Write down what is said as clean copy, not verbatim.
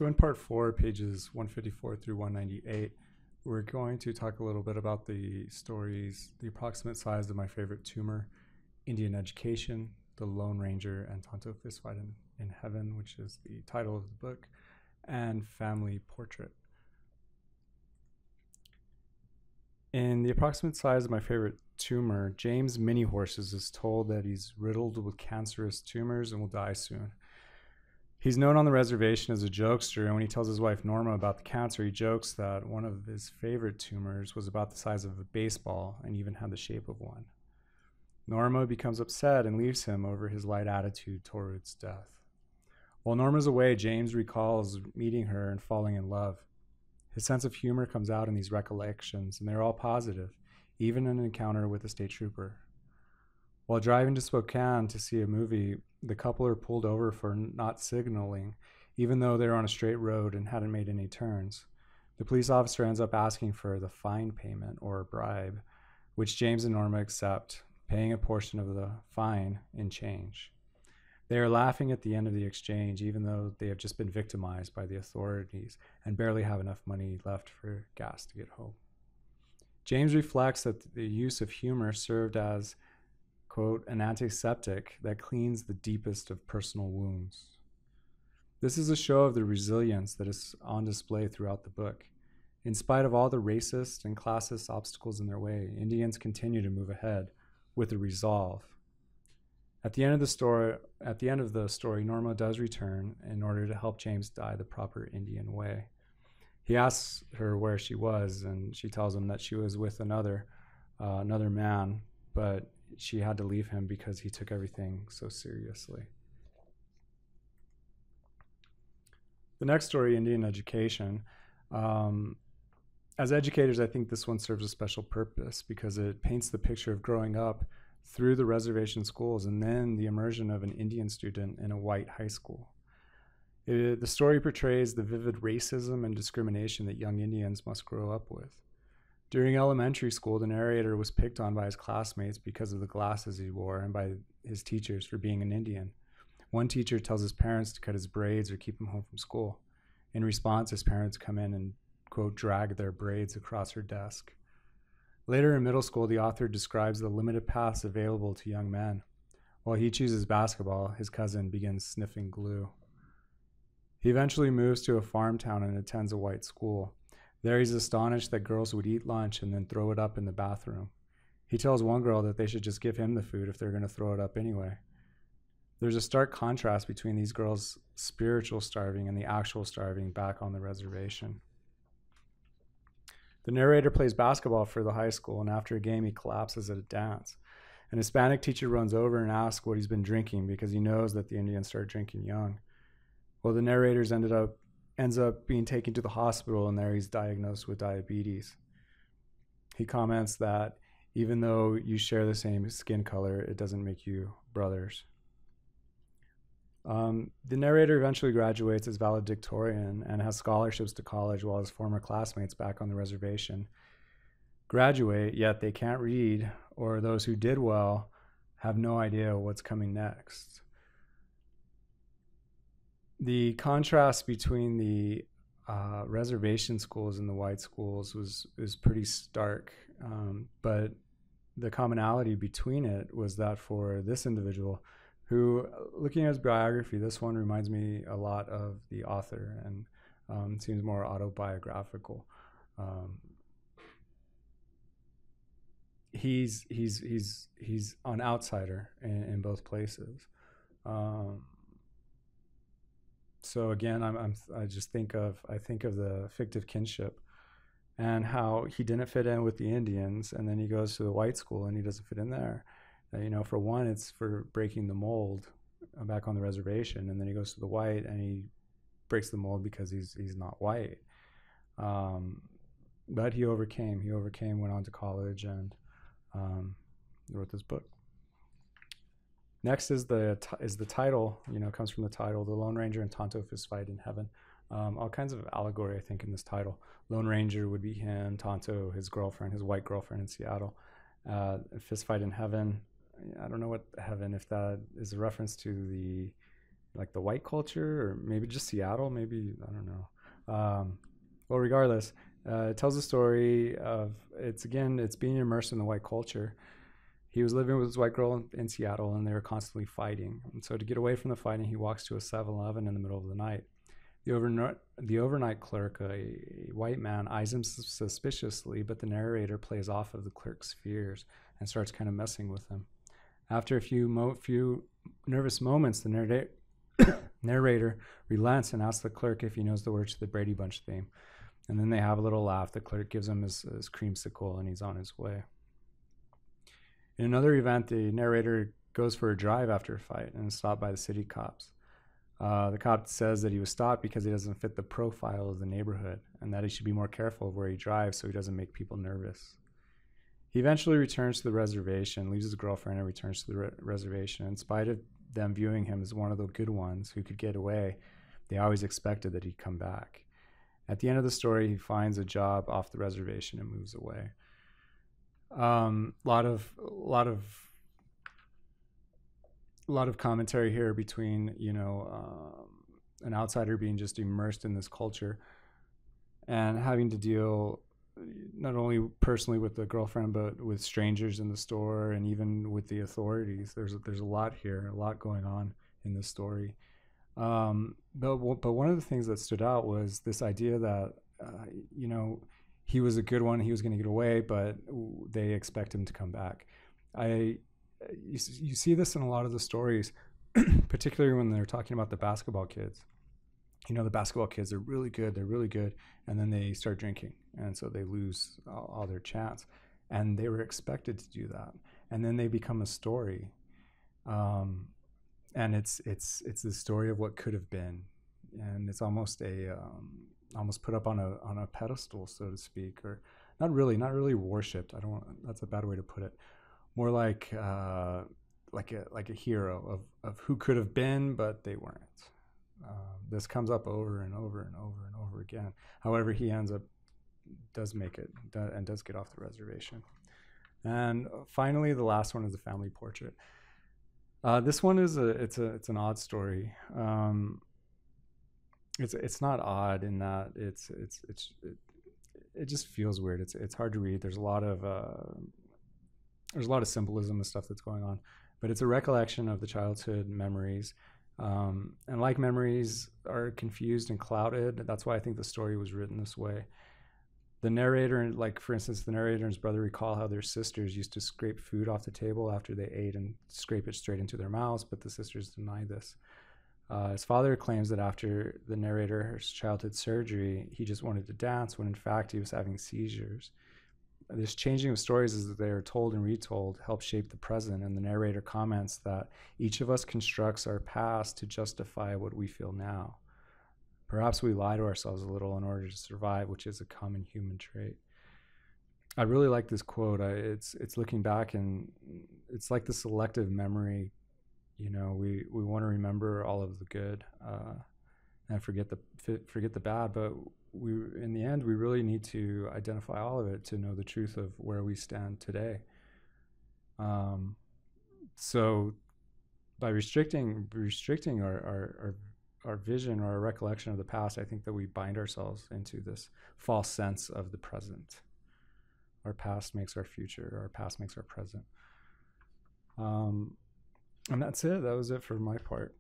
So in part 4, pages 154 through 198, we're going to talk a little bit about the stories, the approximate size of my favorite tumor, Indian education, the Lone Ranger, and Tonto Fistfight in Heaven, which is the title of the book, and family portrait. In the approximate size of my favorite tumor, James Mini Horses is told that he's riddled with cancerous tumors and will die soon. He's known on the reservation as a jokester, and when he tells his wife Norma about the cancer, he jokes that one of his favorite tumors was about the size of a baseball and even had the shape of one. Norma becomes upset and leaves him over his light attitude towards death. While Norma's away, James recalls meeting her and falling in love. His sense of humor comes out in these recollections, and they're all positive, even an encounter with a state trooper. While driving to Spokane to see a movie, the couple are pulled over for not signaling, even though they're on a straight road and hadn't made any turns. The police officer ends up asking for the fine payment, or bribe, which James and Norma accept, paying a portion of the fine in change. They are laughing at the end of the exchange, even though they have just been victimized by the authorities and barely have enough money left for gas to get home. James reflects that the use of humor served as, quote, an antiseptic that cleans the deepest of personal wounds. This is a show of the resilience that is on display throughout the book. In spite of all the racist and classist obstacles in their way, Indians continue to move ahead with a resolve. At the end of the story, Norma does return in order to help James die the proper Indian way. He asks her where she was, and she tells him that she was with another man, but she had to leave him because he took everything so seriously. The next story, Indian education. As educators, I think this one serves a special purpose because it paints the picture of growing up through the reservation schools and then the immersion of an Indian student in a white high school. The story portrays the vivid racism and discrimination that young Indians must grow up with. During elementary school, the narrator was picked on by his classmates because of the glasses he wore and by his teachers for being an Indian. One teacher tells his parents to cut his braids or keep him home from school. In response, his parents come in and, quote, drag their braids across her desk. Later in middle school, the author describes the limited paths available to young men. While he chooses basketball, his cousin begins sniffing glue. He eventually moves to a farm town and attends a white school. There he's astonished that girls would eat lunch and then throw it up in the bathroom. He tells one girl that they should just give him the food if they're going to throw it up anyway. There's a stark contrast between these girls' spiritual starving and the actual starving back on the reservation. The narrator plays basketball for the high school, and after a game, he collapses at a dance. An Hispanic teacher runs over and asks what he's been drinking because he knows that the Indians start drinking young. Well, the narrator ends up being taken to the hospital, and there he's diagnosed with diabetes. He comments that even though you share the same skin color, it doesn't make you brothers. The narrator eventually graduates as valedictorian and has scholarships to college, while his former classmates back on the reservation graduate, yet they can't read, or those who did well have no idea what's coming next. The contrast between the reservation schools and the white schools was pretty stark, but the commonality between it was that for this individual, who, looking at his biography, this one reminds me a lot of the author and seems more autobiographical. He's an outsider in both places. So again, I think of the fictive kinship and how he didn't fit in with the Indians, and then he goes to the white school and he doesn't fit in there. For one, it's for breaking the mold back on the reservation, and then he goes to the white and he breaks the mold because he's not white. But he overcame. Went on to college, and wrote this book. Next is the title. Comes from the title, The Lone Ranger and Tonto Fistfight in Heaven. All kinds of allegory, I think, in this title. Lone Ranger would be him, Tonto, his girlfriend, his white girlfriend in Seattle. Fistfight in Heaven. I don't know what heaven, if that is a reference to the like the white culture, or maybe just Seattle, maybe, I don't know. Well, regardless, it tells the story of, it's being immersed in the white culture. He was living with his white girl in Seattle, and they were constantly fighting. And so to get away from the fighting, he walks to a 7-Eleven in the middle of the night. The overnight clerk, a white man, eyes him suspiciously, but the narrator plays off of the clerk's fears and starts kind of messing with him. After a few nervous moments, the narrator relents and asks the clerk if he knows the words to the Brady Bunch theme. And then they have a little laugh. The clerk gives him his creamsicle, and he's on his way. In another event, the narrator goes for a drive after a fight and is stopped by the city cops. The cop says that he was stopped because he doesn't fit the profile of the neighborhood, and that he should be more careful of where he drives so he doesn't make people nervous. He eventually returns to the reservation, leaves his girlfriend, and returns to the reservation. In spite of them viewing him as one of the good ones who could get away, they always expected that he'd come back. At the end of the story, he finds a job off the reservation and moves away. Lot of commentary here between, an outsider being just immersed in this culture and having to deal not only personally with the girlfriend, but with strangers in the store and even with the authorities. There's a lot here, a lot going on in this story. But one of the things that stood out was this idea that, he was a good one, he was going to get away, but they expect him to come back. You see this in a lot of the stories, particularly when they're talking about the basketball kids. The basketball kids are really good, and then they start drinking, and so they lose all their chance. And they were expected to do that, and then they become a story, and it's the story of what could have been, and it's almost almost put up on a pedestal, so to speak, or not really worshipped. That's a bad way to put it. More like a hero of who could have been, but they weren't. This comes up over and over and over and over again. However, he does make it and does get off the reservation. And finally, the last one is the family portrait. This one is it's an odd story. It's not odd in that it just feels weird. It's hard to read. There's a lot of symbolism and stuff that's going on, but it's a recollection of the childhood memories. And like memories are confused and clouded. That's why I think the story was written this way. The narrator, like for instance, the narrator and his brother recall how their sisters used to scrape food off the table after they ate and scrape it straight into their mouths, but the sisters deny this. His father claims that after the narrator's childhood surgery, he just wanted to dance when in fact he was having seizures. This changing of stories as they are told and retold helps shape the present, and the narrator comments that each of us constructs our past to justify what we feel now. Perhaps we lie to ourselves a little in order to survive, which is a common human trait. I really like this quote. It's looking back, and it's like the selective memory. We want to remember all of the good and forget the bad, but in the end, we really need to identify all of it to know the truth of where we stand today. So by restricting our vision or our recollection of the past, I think that we bind ourselves into this false sense of the present. Our past makes our future. Our past makes our present. And that's it. That was it for my part.